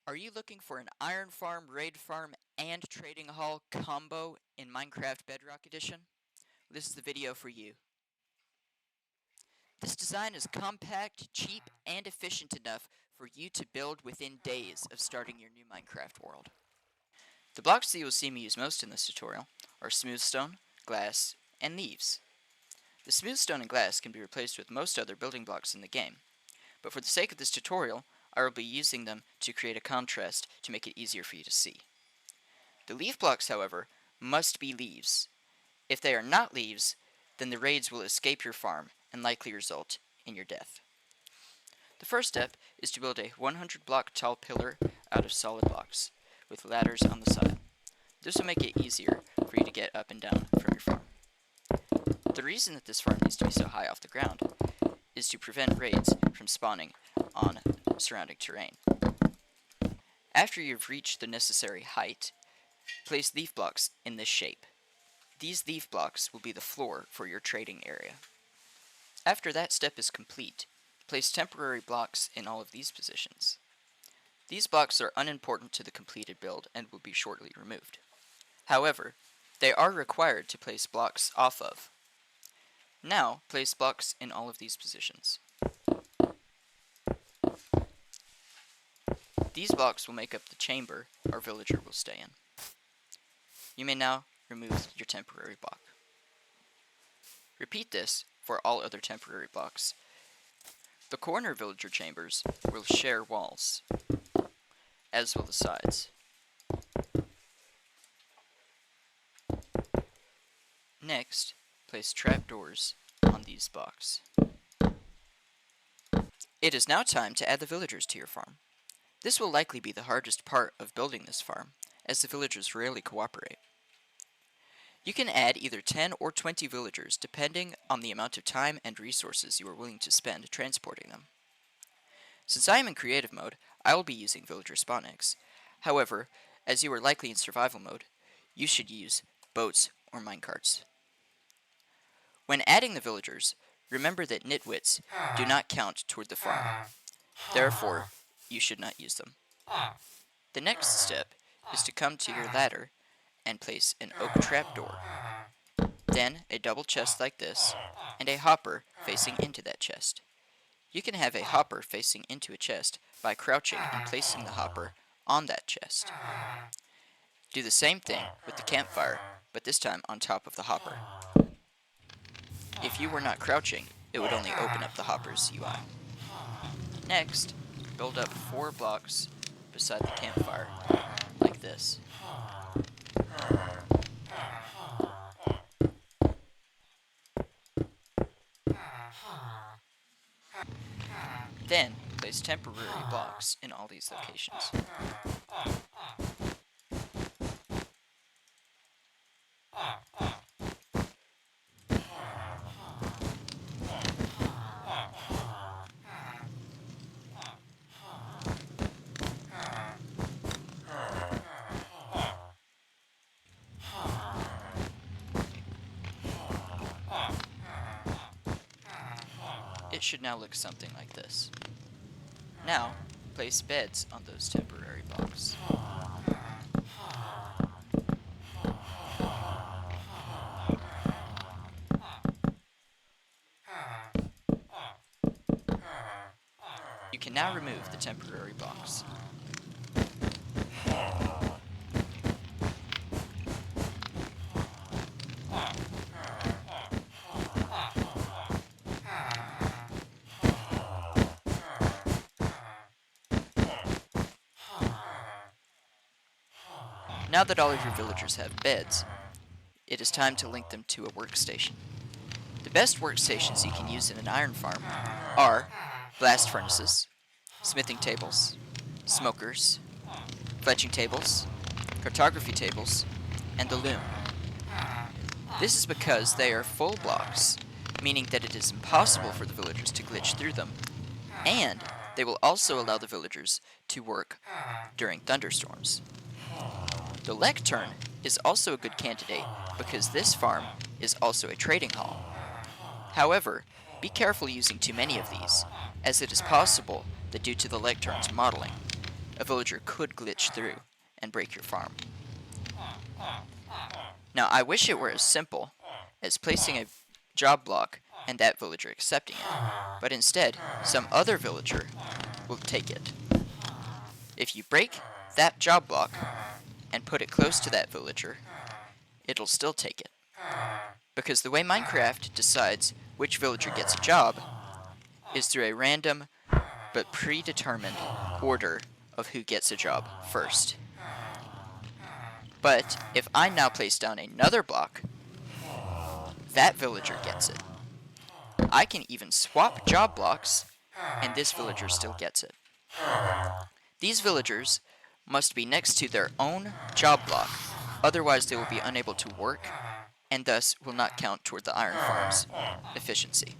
Are you looking for an iron farm, raid farm, and trading hall combo in Minecraft Bedrock Edition? This is the video for you. This design is compact, cheap, and efficient enough for you to build within days of starting your new Minecraft world. The blocks that you will see me use most in this tutorial are smooth stone, glass, and leaves. The smooth stone and glass can be replaced with most other building blocks in the game, but for the sake of this tutorial, I will be using them to create a contrast to make it easier for you to see. The leaf blocks, however, must be leaves. If they are not leaves, then the raids will escape your farm and likely result in your death. The first step is to build a 100 block tall pillar out of solid blocks, with ladders on the side. This will make it easier for you to get up and down from your farm. The reason that this farm needs to be so high off the ground is to prevent raids from spawning on surrounding terrain. After you've reached the necessary height, place leaf blocks in this shape. These leaf blocks will be the floor for your trading area. After that step is complete, place temporary blocks in all of these positions. These blocks are unimportant to the completed build and will be shortly removed. However, they are required to place blocks off of. Now, place blocks in all of these positions. These blocks will make up the chamber our villager will stay in. You may now remove your temporary block. Repeat this for all other temporary blocks. The corner villager chambers will share walls, as will the sides. Next, place trapdoors on these blocks. It is now time to add the villagers to your farm. This will likely be the hardest part of building this farm, as the villagers rarely cooperate. You can add either 10 or 20 villagers depending on the amount of time and resources you are willing to spend transporting them. Since I am in creative mode, I will be using villager spawn eggs. However, as you are likely in survival mode, you should use boats or minecarts. When adding the villagers, remember that nitwits do not count toward the farm. Therefore, you should not use them. The next step is to come to your ladder and place an oak trapdoor, then a double chest like this, and a hopper facing into that chest. You can have a hopper facing into a chest by crouching and placing the hopper on that chest. Do the same thing with the campfire, but this time on top of the hopper. If you were not crouching, it would only open up the hopper's UI. Next, build up 4 blocks beside the campfire, like this. Then, place temporary blocks in all these locations. It should now look something like this. Now, place beds on those temporary blocks. You can now remove the temporary blocks. Now that all of your villagers have beds, it is time to link them to a workstation. The best workstations you can use in an iron farm are blast furnaces, smithing tables, smokers, fletching tables, cartography tables, and the loom. This is because they are full blocks, meaning that it is impossible for the villagers to glitch through them, and they will also allow the villagers to work during thunderstorms. The lectern is also a good candidate because this farm is also a trading hall. However, be careful using too many of these, as it is possible that due to the lectern's modeling, a villager could glitch through and break your farm. Now, I wish it were as simple as placing a job block and that villager accepting it, but instead, some other villager will take it. If you break that job block and put it close to that villager, it'll still take it. Because the way Minecraft decides which villager gets a job is through a random but predetermined order of who gets a job first. But if I now place down another block, that villager gets it. I can even swap job blocks, and this villager still gets it. These villagers must be next to their own job block, otherwise they will be unable to work, and thus will not count toward the iron farm's efficiency.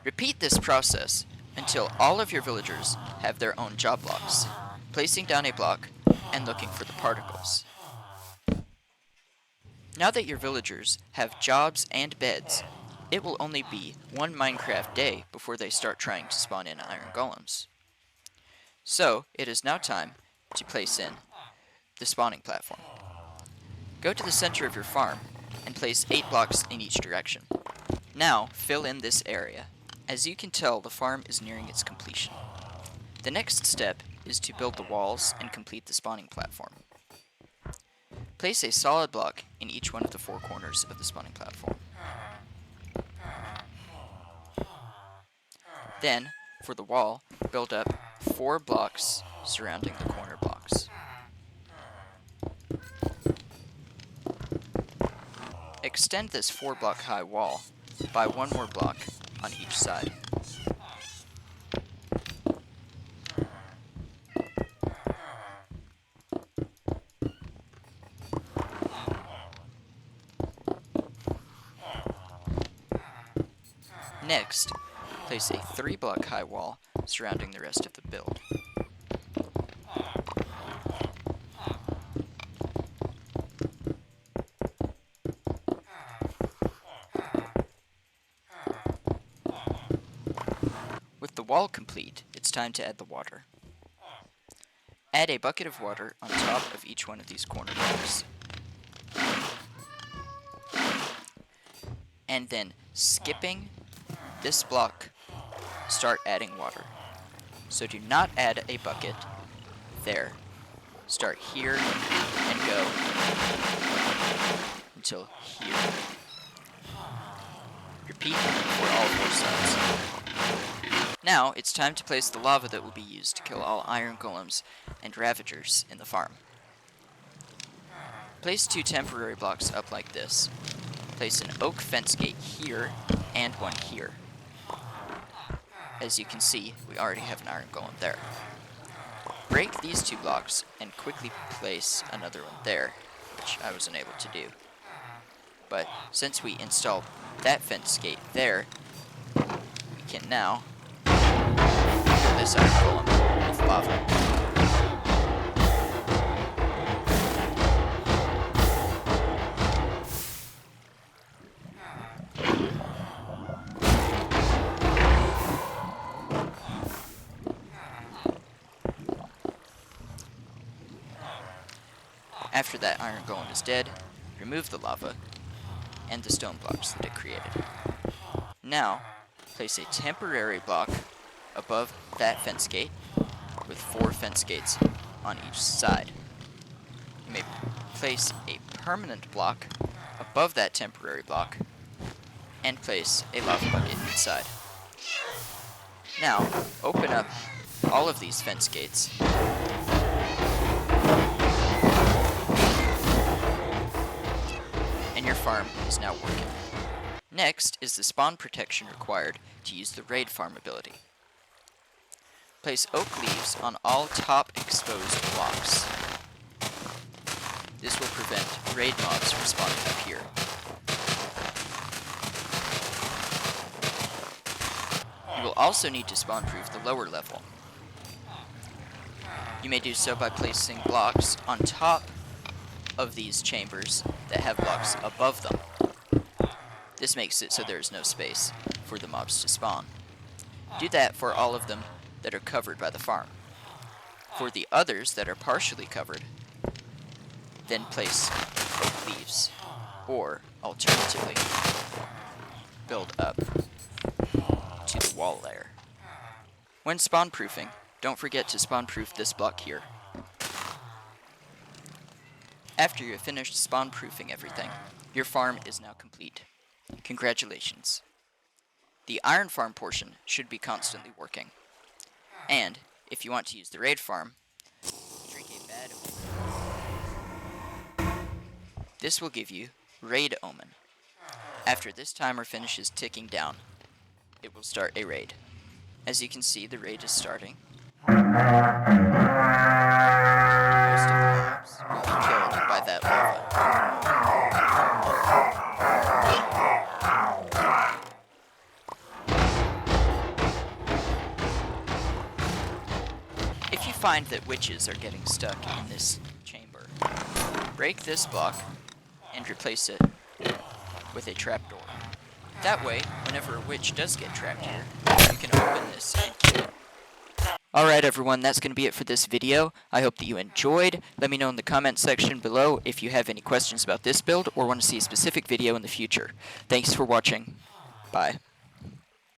Repeat this process until all of your villagers have their own job blocks, placing down a block and looking for the particles. Now that your villagers have jobs and beds, it will only be one Minecraft day before they start trying to spawn in iron golems. So, it is now time to place in the spawning platform. Go to the center of your farm and place 8 blocks in each direction. Now, fill in this area. As you can tell, the farm is nearing its completion. The next step is to build the walls and complete the spawning platform. Place a solid block in each one of the 4 corners of the spawning platform. Then, for the wall, build up 4 blocks surrounding the corner blocks. Extend this 4-block high wall by 1 more block on each side. Next, place a 3-block high wall surrounding the rest of the build. With the wall complete, it's time to add the water. Add a bucket of water on top of each one of these corner blocks. And then, skipping this block, start adding water. So do not add a bucket there. Start here and go until here. Repeat for all 4 sides. Now it's time to place the lava that will be used to kill all iron golems and ravagers in the farm. Place 2 temporary blocks up like this. Place an oak fence gate here and one here. As you can see, we already have an iron golem there. Break these 2 blocks and quickly place another one there, which I was unable to do. But since we installed that fence gate there, we can now kill this iron golem with lava. After that iron golem is dead, remove the lava and the stone blocks that it created. Now, place a temporary block above that fence gate with 4 fence gates on each side. You may place a permanent block above that temporary block and place a lava bucket inside. Now, open up all of these fence gates and your farm is now working. Next is the spawn protection required to use the raid farm ability. Place oak leaves on all top exposed blocks. This will prevent raid mobs from spawning up here. You will also need to spawn-proof the lower level. You may do so by placing blocks on top of these chambers that have blocks above them. This makes it so there is no space for the mobs to spawn. Do that for all of them that are covered by the farm. For the others that are partially covered, then place oak leaves, or alternatively, build up to the wall layer. When spawn proofing, don't forget to spawn proof this block here. After you have finished spawn proofing everything, your farm is now complete. Congratulations. The iron farm portion should be constantly working. And, if you want to use the raid farm, drink a bad omen. This will give you raid omen. After this timer finishes ticking down, it will start a raid. As you can see, the raid is starting. Most of the mobs will be killed by that lava. If you find that witches are getting stuck in this chamber, break this block and replace it with a trapdoor. That way, whenever a witch does get trapped here, you can open this and kill it. Alright everyone, that's going to be it for this video. I hope that you enjoyed. Let me know in the comment section below if you have any questions about this build or want to see a specific video in the future. Thanks for watching. Bye.